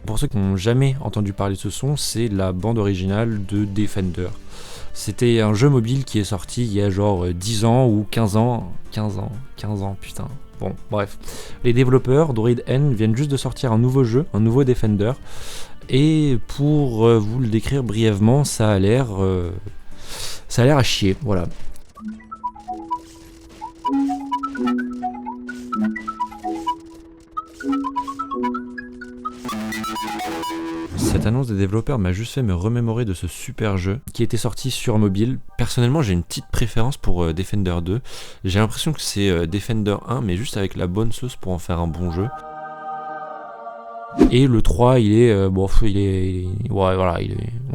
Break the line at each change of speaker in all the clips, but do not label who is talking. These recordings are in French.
Pour ceux qui n'ont jamais entendu parler de ce son, c'est la bande originale de Defender. C'était un jeu mobile qui est sorti il y a genre 10 ans ou 15 ans. 15 ans, putain. Bon, bref. Les développeurs, Droid N, viennent juste de sortir un nouveau jeu, un nouveau Defender. Et pour vous le décrire brièvement, ça a l'air à chier, voilà. Cette annonce des développeurs m'a juste fait me remémorer de ce super jeu qui était sorti sur mobile. Personnellement, j'ai une petite préférence pour Defender 2. J'ai l'impression que c'est Defender 1, mais juste avec la bonne sauce pour en faire un bon jeu. Et le 3, on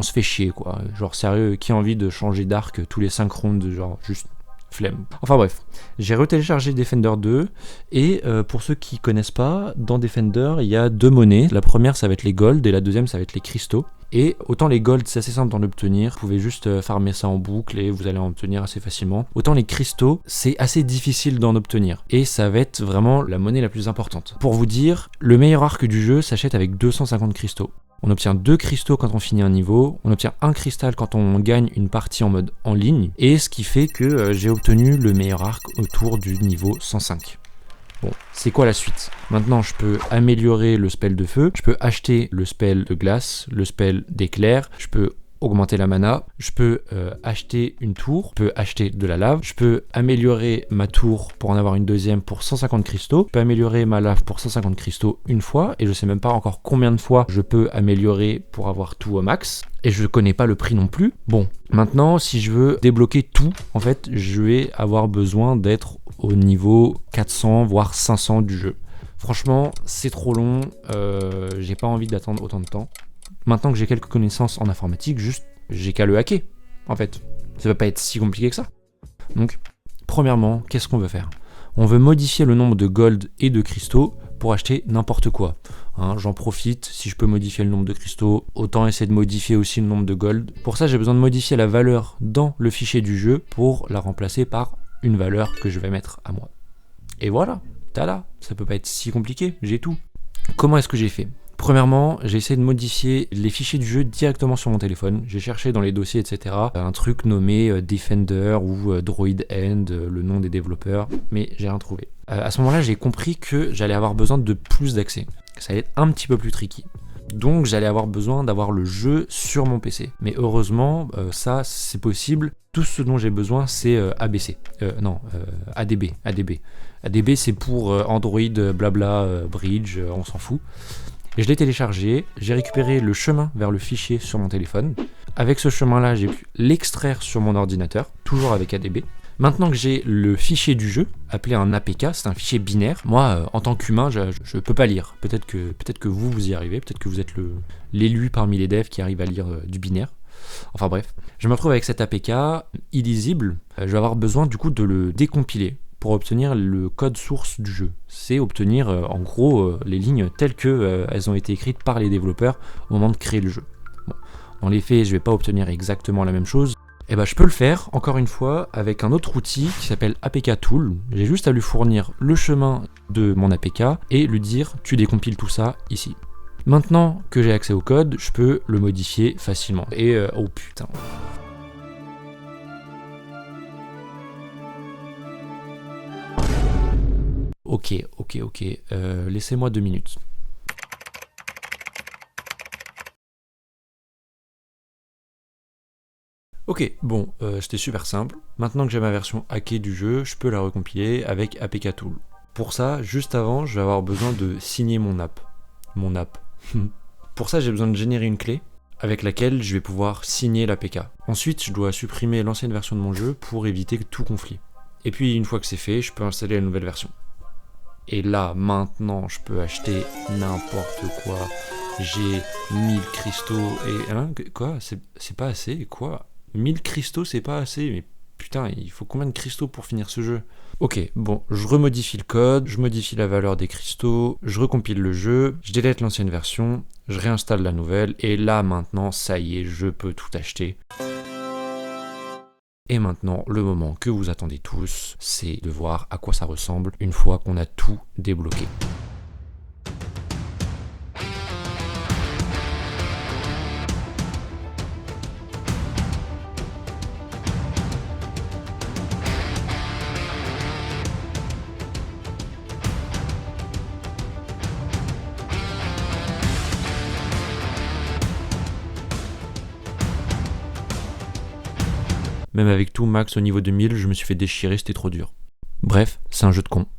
se fait chier quoi. Genre sérieux, qui a envie de changer d'arc tous les 5 rounds, genre juste flemme. Enfin bref, j'ai retéléchargé Defender 2 et pour ceux qui connaissent pas, dans Defender il y a 2 monnaies. La première ça va être les gold et la deuxième ça va être les cristaux. Et autant les gold c'est assez simple d'en obtenir, vous pouvez juste farmer ça en boucle et vous allez en obtenir assez facilement. Autant les cristaux c'est assez difficile d'en obtenir et ça va être vraiment la monnaie la plus importante. Pour vous dire, le meilleur arc du jeu s'achète avec 250 cristaux. On obtient 2 cristaux quand on finit un niveau, on obtient 1 cristal quand on gagne une partie en mode en ligne, et ce qui fait que j'ai obtenu le meilleur arc autour du niveau 105. Bon, c'est quoi la suite? Maintenant, je peux améliorer le spell de feu, je peux acheter le spell de glace, le spell d'éclair, je peux augmenter la mana, je peux acheter une tour, je peux acheter de la lave, je peux améliorer ma tour pour en avoir une deuxième pour 150 cristaux, je peux améliorer ma lave pour 150 cristaux une fois, et je sais même pas encore combien de fois je peux améliorer pour avoir tout au max, et je connais pas le prix non plus. Bon, maintenant si je veux débloquer tout, en fait je vais avoir besoin d'être au niveau 400 voire 500 du jeu. Franchement, c'est trop long, j'ai pas envie d'attendre autant de temps. Maintenant que j'ai quelques connaissances en informatique, juste j'ai qu'à le hacker, en fait. Ça va pas être si compliqué que ça. Donc, premièrement, qu'est-ce qu'on veut faire? On veut modifier le nombre de gold et de cristaux pour acheter n'importe quoi. Hein, j'en profite, si je peux modifier le nombre de cristaux, autant essayer de modifier aussi le nombre de gold. Pour ça, j'ai besoin de modifier la valeur dans le fichier du jeu pour la remplacer par une valeur que je vais mettre à moi. Et voilà, tada, ça peut pas être si compliqué, j'ai tout. Comment est-ce que j'ai fait? Premièrement, j'ai essayé de modifier les fichiers du jeu directement sur mon téléphone. J'ai cherché dans les dossiers, etc. un truc nommé Defender ou Droid End, le nom des développeurs, mais j'ai rien trouvé. À ce moment-là, j'ai compris que j'allais avoir besoin de plus d'accès. Ça allait être un petit peu plus tricky. Donc j'allais avoir besoin d'avoir le jeu sur mon PC. Mais heureusement, ça c'est possible. Tout ce dont j'ai besoin c'est ADB. ADB c'est pour Android, blabla, Bridge, on s'en fout. Et je l'ai téléchargé, j'ai récupéré le chemin vers le fichier sur mon téléphone. Avec ce chemin-là, j'ai pu l'extraire sur mon ordinateur, toujours avec ADB. Maintenant que j'ai le fichier du jeu, appelé un APK, c'est un fichier binaire. Moi, en tant qu'humain, je peux pas lire. Peut-être que vous y arrivez, peut-être que vous êtes l'élu parmi les devs qui arrive à lire du binaire. Enfin bref, je me retrouve avec cet APK illisible. Je vais avoir besoin du coup de le décompiler pour obtenir le code source du jeu. C'est obtenir en gros les lignes telles que elles ont été écrites par les développeurs au moment de créer le jeu. Bon, dans les faits, je vais pas obtenir exactement la même chose. Et je peux le faire, encore une fois, avec un autre outil qui s'appelle APK Tool. J'ai juste à lui fournir le chemin de mon APK et lui dire tu décompiles tout ça ici. Maintenant que j'ai accès au code, je peux le modifier facilement. Et oh putain. Ok. Laissez-moi 2 minutes. Ok, bon, c'était super simple. Maintenant que j'ai ma version hackée du jeu, je peux la recompiler avec APK Tool. Pour ça, juste avant, je vais avoir besoin de signer mon app. Pour ça, j'ai besoin de générer une clé avec laquelle je vais pouvoir signer l'APK. Ensuite, je dois supprimer l'ancienne version de mon jeu pour éviter tout conflit. Et puis, une fois que c'est fait, je peux installer la nouvelle version. Et là, maintenant, je peux acheter n'importe quoi. J'ai 1000 cristaux et... Hein, quoi? C'est pas assez? Quoi? 1000 cristaux, c'est pas assez? Mais putain, il faut combien de cristaux pour finir ce jeu? Ok, bon, je remodifie le code, je modifie la valeur des cristaux, je recompile le jeu, je délète l'ancienne version, je réinstalle la nouvelle, et là, maintenant, ça y est, je peux tout acheter. Et maintenant, le moment que vous attendez tous, c'est de voir à quoi ça ressemble une fois qu'on a tout débloqué. Même avec tout max au niveau de 1000, je me suis fait déchirer, c'était trop dur. Bref, c'est un jeu de con.